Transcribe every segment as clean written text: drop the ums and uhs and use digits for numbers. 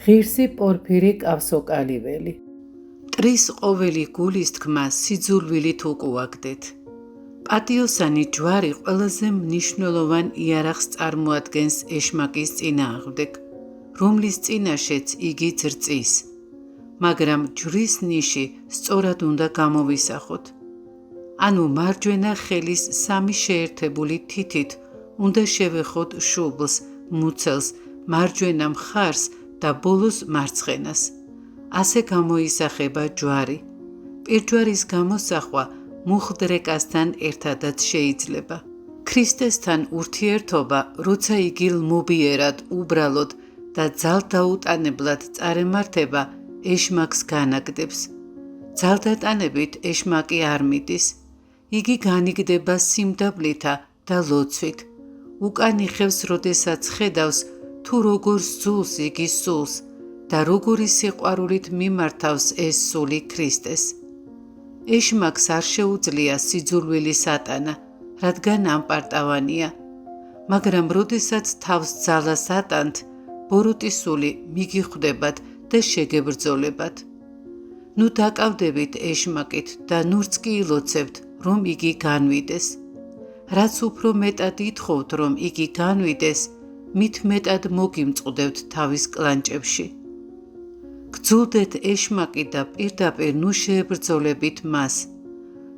ღირსი პორფირი კავსოკალიველი. მტრის ყოველი გულის თქმა სიძულვილით უკუაგდეთ. პატიოსანი ჯვარი ყველაზე მნიშვნელოვან იარაღს წარმოადგენს ეშმაკის წინააღმდეგ, რომლის წინაშეც იგი ძრწის. მაგრამ ჯვრის ნიში სწორად უნდა გამოვისახოთ. ანუ მარჯვენა ხელის სამი შეერთებული თითით უნდა შევეხოთ შუბლს, მუცელს, მარჯვენა მხარს და ბოლოს მარცხენას. ასე გამოისახება ჯვარი. პირჯვარის გამოსახვა მუხდრეკასთან ერთადაც შეიძლება. ქრისტესთან ურთიერთობა, როცა იგი ლმობიერად, უბრალოდ და ძალდაუტანებლად წარემართება, ეშმაკს განაგდებს. ძალდატანებით ეშმაკი არ მიდის. იგი განიგდება სიმდაბლითა და ლოცვით. უკან იხევს, როდესაც ხედავს, თუ როგორ სძულს იგი სულს და როგორი სიყვარულით მიმართავს ეს სული ქრისტეს. ეშმაკს არ შეუძლია სიძულვილი სატანა, რადგან ამპარტავანია, მაგრამ როდესაც თავს ძალას ატანთ, ბოროტი სული მიგიხვდებათ და შეგებრძოლებათ. ნუ დაკავდებით ეშმაკით და ნურც კი ილოცებთ, რომ იგი განვიდეს. რაც უფრო მეტად ითხოვთ, რომ იგი განვიდეს, მით მეტად მოგიმწყდებთ თავის კლანჭებში. გძულდეთ ეშმაკი და პირდაპირ ნუ შეებრძოლებით მას.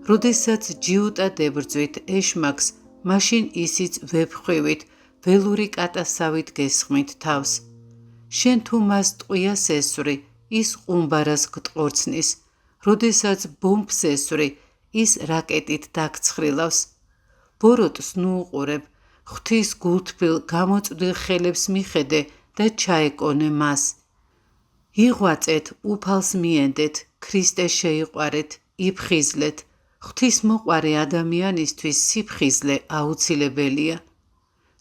როდესაც ჯიუტად ებრძვით ეშმაკს, მაშინ ისიც ვეფხვივით, ველური კატასავით გესხმით თავს. შენ თუ მას ტყვიას ესვრი, ის ყუმბარას გტყორცნის, როდესაც ბომბს ესვრი, ის რაკეტით დაგცხრილავს. ბოროტს ნუ უყურებ, ღვთის გულთბილ გამოწვდილ ხელებს მიხედე და ჩაეკონე მას. იღვაწეთ, უფალს მიენდეთ, ქრისტეს შეიყვარეთ, იფხიზლეთ. ღვთისმოყვარე ადამიანისთვის სიფხიზლე აუცილებელია.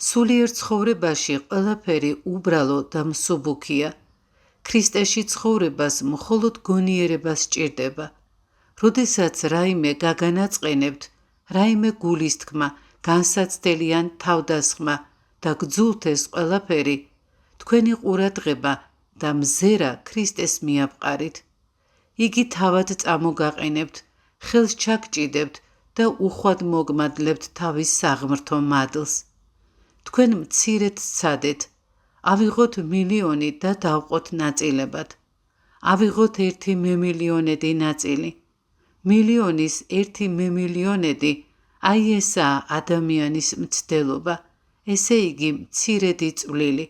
სულიერ ცხოვრებაში ყველაფერი უბრალო და მსუბუქია. ქრისტეში ცხოვრებას მხოლოდ გონიერება სჭირდება. როდესაც რაიმე გაგანაწყენებთ, რაიმე გულის თქმა, განსაცდელი ან თავდასხმა და გძულთ ეს ყველაფერი, თქვენი ყურადღება და მზერა ქრისტეს მიაბყარით. იგი თავად წამოგაყენებთ, ხელს ჩაგჭიდებთ და უხვად მოგმადლებთ თავის საღმრთო მადლს. თქვენ მცირედ სცადეთ, ავიღოთ მილიონი და დავყოთ ნაწილებად. ავიღოთ 1 მემილიონედი ნაწილი. მილიონის 1 მემილიონედი, აი ესაა ადამიანის მცდელობა, ესე იგი მცირედი წვლილი.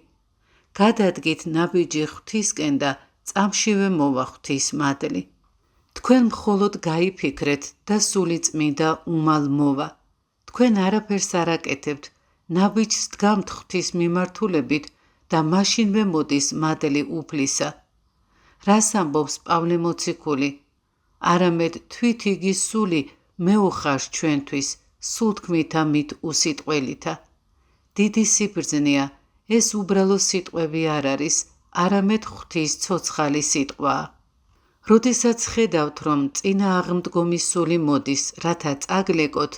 გადადგით ნაბიჯი ღვთისკენ და წამშივე მოვა ღვთის მადლი. თქვენ მხოლოდ გაიფიქრეთ და სული წმინდა უმალ მოვა. თქვენ არაფერს არ აკეთებთ, ნაბიჯს დგამთ ღვთის მიმართულებით და მაშინვე მოდის მადლი უფლისა. რას ამბობს პავლე მოციქული? არამედ თვით იგი სული მეუხარს ჩვენთვის, სულთქმითა მით უსიტყველითა. დიდი სიბრძნეა, ეს უბრალო სიტყვები არ არის, არამედ ღვთის ცოცხალი სიტყვაა. როდესაც ხედავთ, რომ წინააღმდგომი სული მოდის, რათა წაგლეკოთ,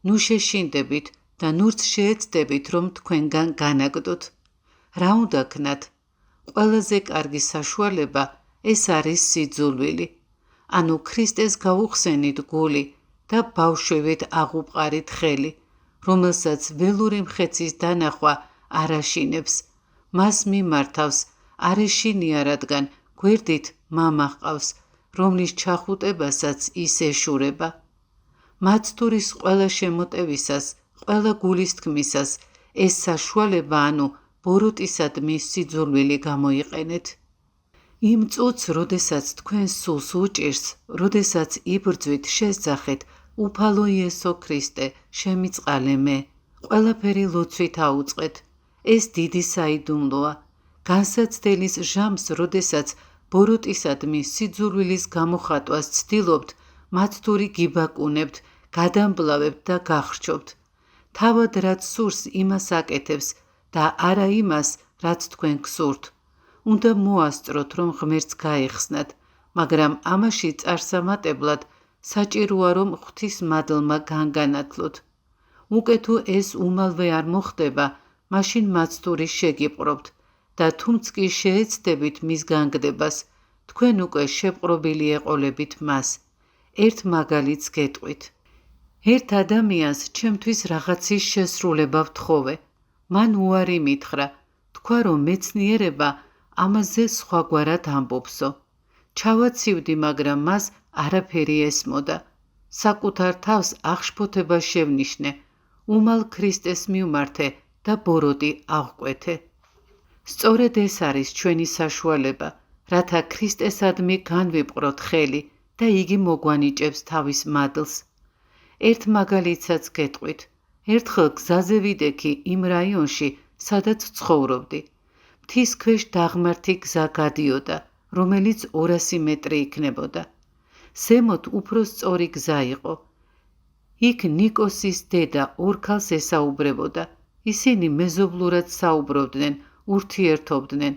ნუ შეშინდებით და ნურც შეეცდებით, რომ თქვენგან განაგდოთ. რა უნდა ქნათ? ყველაზე კარგი საშუალება ეს არის სიძულვილი. ანუ ქრისტეს გაუხსენით გული და ბავშვებით აღუპყარით ხელი, რომელსაც ველური მხეცის დანახვა არ აშინებს, მას მიმართავს, არ ეშინია, რადგან გვერდით მამა ჰყავს, რომლის ჩახუტებასაც ის ეშურება. მაცთურის ყველა შემოტევისას, ყველა გულის თქმისას ეს საშუალება, ანუ ბოროტისადმი სიძულვილი გამოიყენეთ. იმ წუთს, როდესაც თქვენ სულს უჭირს, როდესაც იბრძვით, შესძახეთ, უფალო იესო ქრისტე, შემიწყალე მე. ყველაფერი ლოცვით აუწყეთ. ეს დიდი საიდუმლოა. განსაცდელის ჟამს, როდესაც ბოროტისადმი სიძულვილის გამოხატვას ცდილობთ, მაცთური გიბაკუნებთ, გადამბლავებთ და გახრჩობთ. თავად რაც სურს, იმას აკეთებს და არა იმას, რაც თქვენ გსურთ. უნდა მოასწროთ, რომ ღმერთს გაეხსნათ, მაგრამ ამაში წარსამატებლად საჭიროა, რომ ღვთის მადლმა განგანათლოთ. უკვე თუ ეს უმალვე არ მოხდება, მაშინ მაცთური შეგიპყრობთ და თუმც კი შეეცდებით მის განგდებას, თქვენ უკვე შეპყრობილი ეყოლებით მას. ერთ მაგალითს გეტყვით. ერთ ადამიანს ჩემთვის რაღაცის შესრულება ვთხოვე. მან უარი მითხრა, თქვა რომ მეცნიერება ამაზე სხვაგვარად ამბობსო. ჩავაცივდი, მაგრამ მას არაფერი ესმოდა. საკუთარ თავს აღშფოთება შევნიშნე, უმალ ქრისტეს მივმართე და ბოროტი აღკვეთე. სწორედ ეს არის ჩვენი საშუალება, რათა ქრისტესადმი განვიპყროთ ხელი და იგი მოგვანიჭებს თავის მადლს. ერთ მაგალითსაც გეტყვით. ერთხელ გზაზე ვიდექი იმ რაიონში, სადაც ცხოვრობდი. მთის ქვეშ დაღმართი გზა გადიოდა, რომელიც 200 მეტრი იქნებოდა. ზემოთ უფრო სწორი გზა იყო. იქ ნიკოსის დედა ორ ქალს ესაუბრებოდა. ისინი მეზობლურად საუბრობდნენ, ურთიერთობდნენ.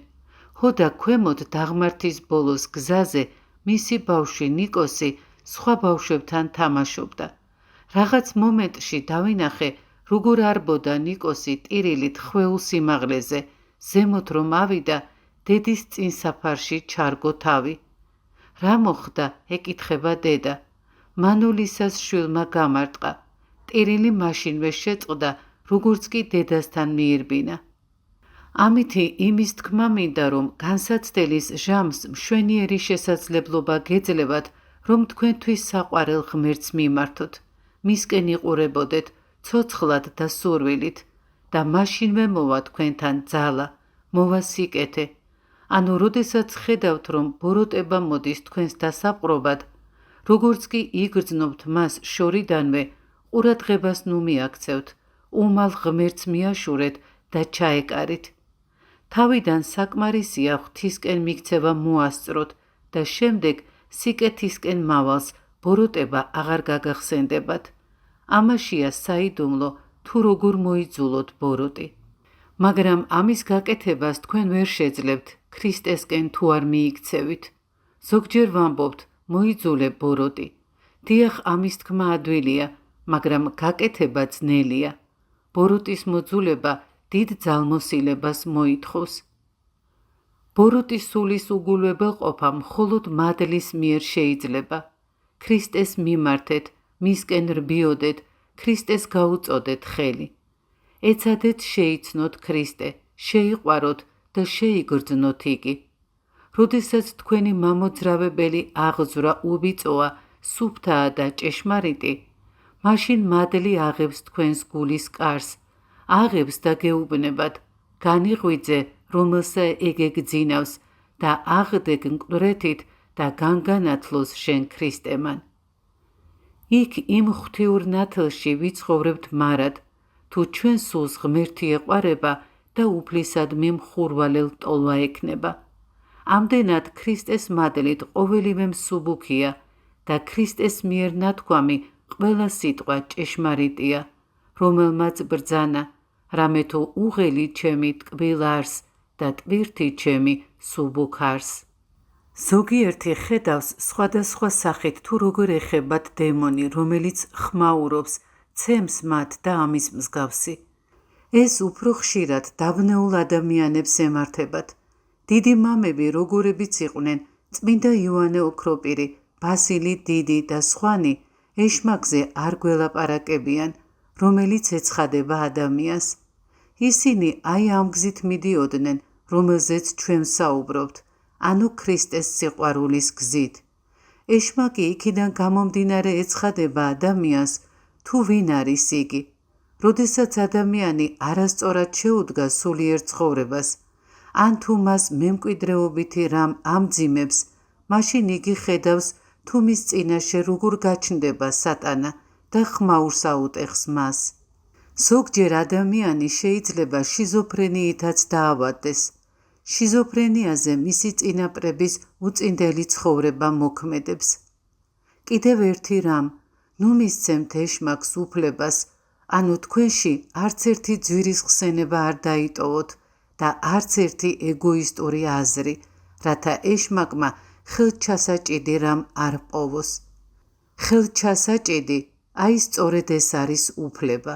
ჰოდა ქვემოთ დაღმართის ბოლოს გზაზე მისი ბავშვი ნიკოსი სხვა ბავშვებთან თამაშობდა. რაღაც მომენტში დავინახე, როგორ არბოდა ნიკოსი ტირილით ხვეულ სიმაღლეზე, ზემოთ რომ ავიდა, დედის წინსაფარში ჩარგო თავი. რა მოხდა? ეკითხება დედა. მანულისას შვილმა გამარტყა. ტირილი მაშინვე შეწყდა, როგორც კი დედასთან მიირბინა. ამითი იმის თქმა მინდა, რომ განსაცდელის ჟამს მშვენიერი შესაძლებლობა გეძლევათ, რომ თქვენთვის საყვარელ ღმერთს მიმართოთ, მისკენ იყურებოდეთ ცოცხლად და სურვილით და მაშინვე მოვა თქვენთან ძალა, მოვა სიკეთე. ანუ როდესაც ხედავთ, რომ ბოროტება მოდის თქვენს დასაპყრობად, როგორც კი იგრძნობთ მას შორიდანვე, ყურადღებას ნუ მიაქცევთ, უმალ ღმერთს მიაშურეთ და ჩაეკარით. თავიდან საკმარისია ღვთისკენ მიქცევა მოასწროთ და შემდეგ სიკეთისკენ მავალს ბოროტება აღარ გაგახსენდებათ. ამაშია საიდუმლო თუ როგორ მოიძულოთ ბოროტი. მაგრამ ამის გაკეთებას თქვენ ვერ შეძლებთ, ქრისტესკენ თუ არ მიიქცევით. ზოგჯერ ვამბობთ, მოიძულე ბოროტი. დიახ, ამის თქმა ადვილია, მაგრამ გაკეთება ძნელია. ბოროტის მოძულება დიდ ძალმოსილებას მოითხოვს. ბოროტის სულის უგულებელყოფა მხოლოდ მადლის მიერ შეიძლება. ქრისტეს მიმართეთ, მისკენ რბიოდეთ, ქრისტეს გაუწოდეთ ხელი. ეცადეთ შეიცნოთ ქრისტე, შეიყვაროთ და შეიგრძნოთ იგი. როდესაც თქვენი მამოძრავებელი აღზრა უბიწოა, სუფთაა და ჭეშმარიტი, მაშინ მადლი აღებს თქვენს გულის კარს, აღებს და გეუბნებათ, განიღვიძე, რომელსა ეგეგძინავს და აღდეგ მკვდრეთით და განგანათლოს შენ ქრისტემან. იქ იმ ღვთიურ ნათელში ვიცხოვრებთ მარად, თუ ჩვენ სულს ღმერთი ეყვარება და უფლისადმი მხურვალელ ტოლვა ექნება. ამდენად ქრისტეს მადლით ყოველივე მსუბუქია და ქრისტეს მიერ ნათქვამი ყველა სიტყვა ჭეშმარიტია, რომელმაც ბრძანა, რამე თუ უღელი ჩემი ტკბილ არს და ტვირთი ჩემი სუბუქ არს. ზოგიერთი ხედავს სხვადასხვა სახით თუ როგორ ეხებათ დემონი, რომელიც ხმაურობს, ცემს მათ და ამის მსგავსი. ეს უფრო ხშირად დაბნეულ ადამიანებს ემართებათ. დიდი მამები როგორებიც იყვნენ, წმინდა იოანე ოქროპირი, ბასილი დიდი და სხვანი, ეშმაკზე არ გველაპარაკებიან, რომელიც ეცხადება ადამიანს. ისინი აი ამ გზით მიდიოდნენ, რომელზეც ჩვენ საუბრობთ, ანუ ქრისტეს სიყვარულის გზით. ეშმაკი იქიდან გამომდინარე ეცხადება ადამიანს, თუ ვინ არის იგი. როდესაც ადამიანი არასწორად შეუდგა სულიერ ცხოვრებას, ან თუ მას მემკვიდრეობითი რამ ამძიმებს, მაშინ იგი ხედავს, თუ მის წინაშე როგორ გაჩნდება სატანა და ხმაურს აუტეხს მას. ზოგჯერ ადამიანი შეიძლება შიზოფრენიითაც დაავადდეს. შიზოფრენიაზე მისი წინაპრების უწინდელი ცხოვრება მოქმედებს. კიდევ ერთი რამ, ნუ მისცემთ ეშმაკს უფლებას, ანუ თქვენში არც ერთი ძვირის ხსენება არ დაიტოვოთ და არც ერთი ეგოისტური აზრი, რათა ეშმაკმა ხელჩასაჭიდი რამ არ პოვოს. ხელჩასაჭიდი, აი სწორედ ეს არის უფლება.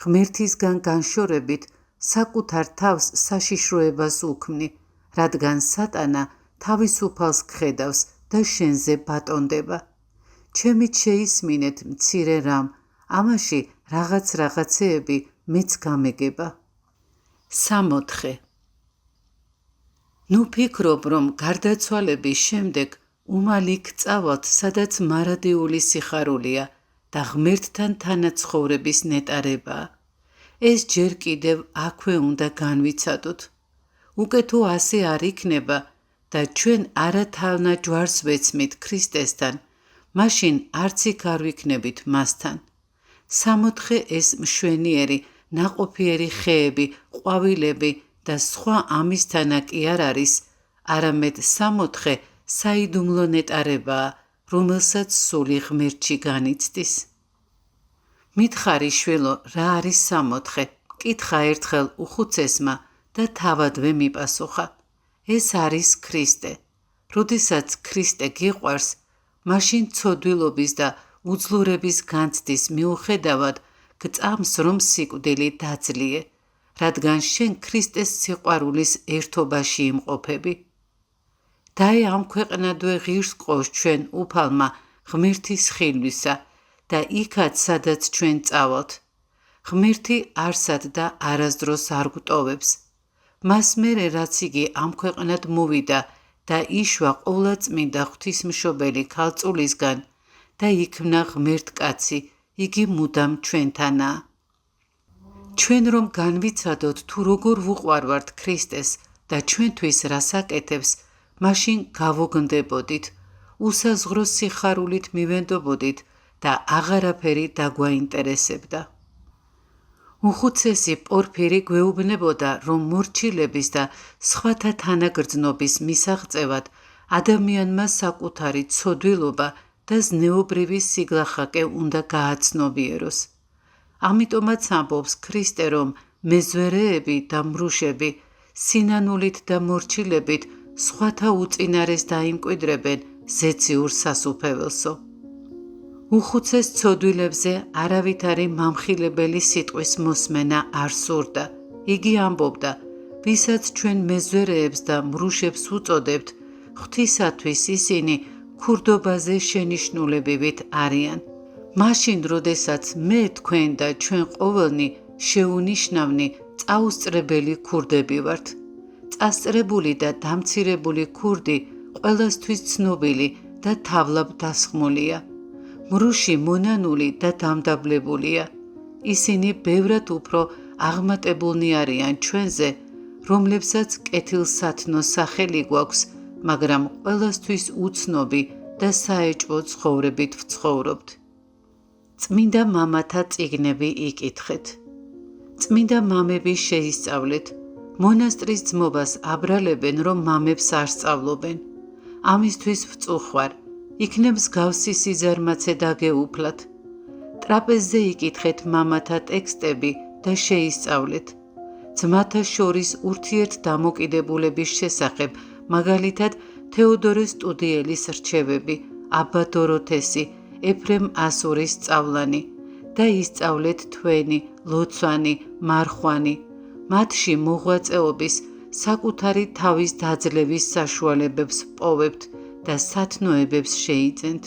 ღმერთისგან განშორებით, საკუთარ თავს საშიშროებას უქმნი, რადგან სატანა თავისუფალს გხედავს და შენზე ბატონდება. ჩემით შეისმინეთ მცირე რამ, ამაში რაღაცეები მეც გამეგება. 64. ნუ ფიქრობ, რომ გარდაცვალების შემდეგ უმალ იქ წავალთ, სადაც მარადიული სიხარულია და ღმერთთან თანაცხოვრების ნეტარებაა. ეს ჯერ კიდევ აქვე უნდა განვიცადოთ. უკეთო ასე არ იქნება და ჩვენ არათავნა ჯვარს ვეცმით ქრისტესთან, მაშინ არც იქ არ ვიქნებით მასთან. 64 ეს მშვენიერი, ნაყოფიერი ხეები, ყვავილები და სხვა ამისთანა კი არ არის, არამედ 64 საიდუმლო ნეტარებაა, რომელსაც სული ღმერთში განიცდის. მითხარი შვილო, რა არის 64? კითხა ერთხელ უხუცესმა და თავადვე მიპასუხა. ეს არის ქრისტე. როდესაც ქრისტე გიყვარს, მაშინ ცოდვილობის და უძლურების განცდის მიუხედავად გწამს, რომ სიკვდილი დაძლიე, რადგან შენ ქრისტეს სიყვარულის ერთობაში იმყოფები. დაე ამ ქვეყნადვე ღირს ყავს ჩვენ უფალმა ღმერთის ხილვისა და იქაც, სადაც ჩვენ წავალთ. ღმერთი არსად და არასდროს არ გვტოვებს. მას მერე, რაც იგი ამ ქვეყნად მოვიდა და იშვა ყოვლადწმინდა ღვთისმშობელი ქალწულისგან და იქმნა ღმერთკაცი, იგი მუდამ ჩვენთანაა. ჩვენ რომ განვიცადოთ თუ როგორ ვუყვარვართ ქრისტეს და ჩვენთვის რას აკეთებს, მაშინ გავოგნდებოდით, უსაზღრო სიხარულით მივენდობოდით და აღარაფერი დაგვაინტერესებდა. უხუცესი პორფირი გვეუბნებოდა, რომ მორჩილების და სხვათა თანაგრძნობის მისაღწევად ადამიანმა საკუთარი ცოდვილობა და ზნეობრივი სიგლახაკე უნდა გააცნობიეროს. ამიტომაც ამბობს ქრისტე, რომ მეზვერეები და მრუშები სინანულით და მორჩილებით სხვათა უწინარეს დაიმკვიდრებენ ზეციურ სასუფეველსო. უხუცეს ცოდვილებზე არავითარი მამხილებელი სიტყვის მოსმენა არ სურდა. იგი ამბობდა, ვისაც ჩვენ მეზვერეებს და მრუშებს უწოდებთ, ღვთისათვის ისინი ქურდობაზე შენიშნულებივით არიან. მაშინ, როდესაც მე თქვენ და ჩვენ ყოველნი შეუნიშნავნი წაუსწრებელი ქურდები ვართ. წასწრებული და დამცირებული ქურდი ყველასთვის ცნობილი და თავლად დასხმულია. მრუში მონანული და დამდაბლებულია. ისინი ბევრად უფრო აღმატებულნი არიან ჩვენზე, რომლებსაც კეთილსათნო სახელი გვაქვს, მაგრამ ყველასთვის უცნობი და საეჭვო ცხოვრებით ვცხოვრობთ. წმინდა მამათა წიგნები იკითხეთ. წმინდა მამები შეისწავლეთ. მონასტრის ძმობას აბრალებენ, რომ მამებს არ სწავლობენ. ამისთვის ვწუხვარ, იქნებ მსგავსი სიზარმაცე დაგეუფლათ. ტრაპეზზე იკითხეთ მამათა ტექსტები და შეისწავლეთ. ძმათა შორის ურთიერთდამოკიდებულების შესახებ, მაგალითად თეოდორე სტუდიელის რჩევები, აბა დოროთესი, ეფრემ ასურის სწავლანი და ისწავლეთ თქვენი, ლოცვანი, მარხვანი, მათში მოღვაწეობის, საკუთარი თავის დაძლევის საშუალებებს პოვებთ და სათნოებებს შეიძენთ.